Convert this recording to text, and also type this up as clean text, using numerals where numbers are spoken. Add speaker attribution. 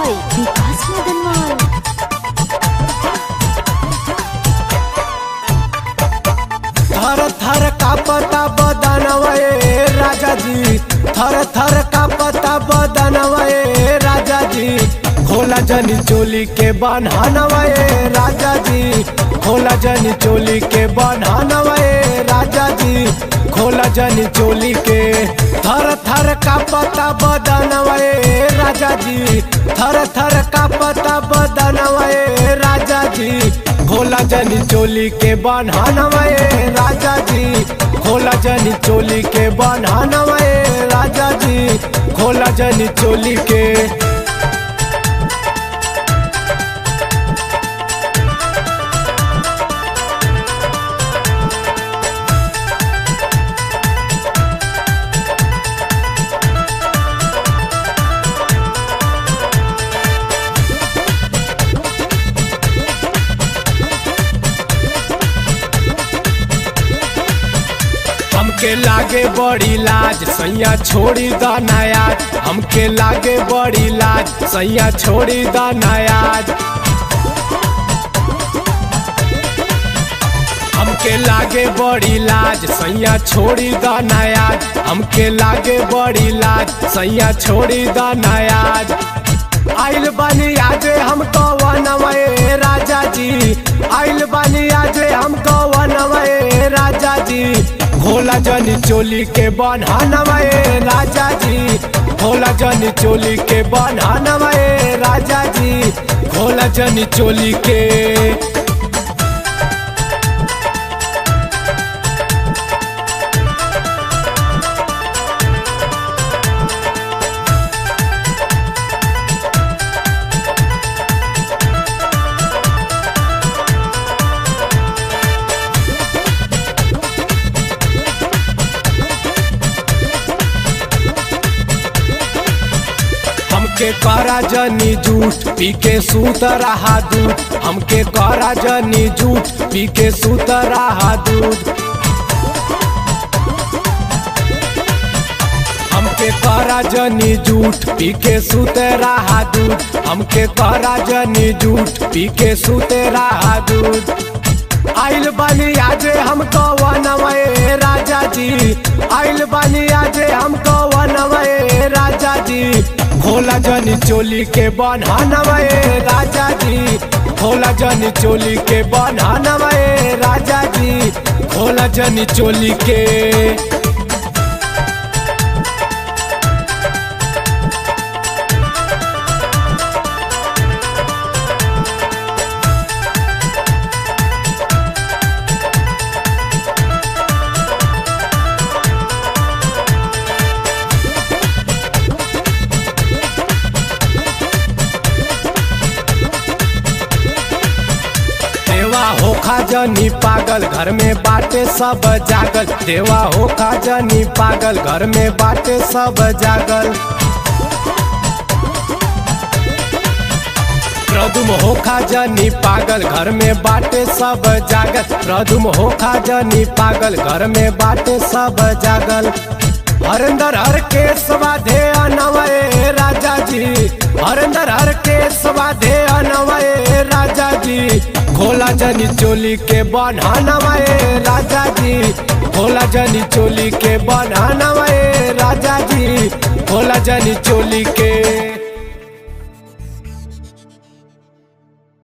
Speaker 1: by Vikas Madanwal.
Speaker 2: थर थर का पता बदनवे राजा जी, थर थर का पता बदनवे राजा जी, खोला जनी चोली के बन्हानवे राजा जी, खोला जनी चोली के बन्हानवे राजा जी, खोला जनी चोली के। थर थर का पता बदनवे राजा जी, थर थर का पता बदनवे राजा जी, खोला जनी चोली के बन्हानवे राजा जी, खोला जनी चोली के बन्हानवे राजा जी, खोला जनी चोली के। हमके लागे बड़ी लाज सैया छोड़ी द नयाज, हमके लागे बड़ी लाज सैया छोड़ी द नयाज, हमके लागे बड़ी लाज सैया छोड़ी द नयाज, हमके लागे बड़ी लाज सैया छोड़ी द नयाज। आइल बानी आजे हमको वनवे राजा जी, आइल बानी आजे हमको वनवे राजा जी, खोला जनी चोली के बन्हानवे राजा जी, खोला जनी चोली के बन्हानवे राजा जी, खोला जनी चोली के। हमके करा जनी झूठ पी के सूत रहा दूध, हमके करा जनी झूठ पी के सूत रहा दूध, हमके करा जनी झूठ पी के सूत रहा दूध, हमके करा जनी झूठ पी के सूत रहा दूध। आइल बानी आजे हमको वनवे राजा जी, आइल बानी आजे हमको वनवे राजा जी, खोला जनी चोली के बन्हानवे राजा जी, खोला जनी चोली के बन्हानवे राजा जी, खोला जनी चोली के। होखा जनी पागल घर में बाटे सब जागल, देवा होखा जनी पागल घर में बाटे सब जागल, प्रदुम होखा जनी पागल घर में बाटे सब जागल, प्रदुम होखा जनी पागल घर में बाटे सब जागल। हरिंदर हर के स्वाधे अनवय राजा जी, हरिंदर हर के स्वाधे अनवय राजा जी, खोला जनी चोली के बन्हानवे राजा जी, खोला जनी चोली के बन्हानवे राजा जी, खोला जनी चोली के।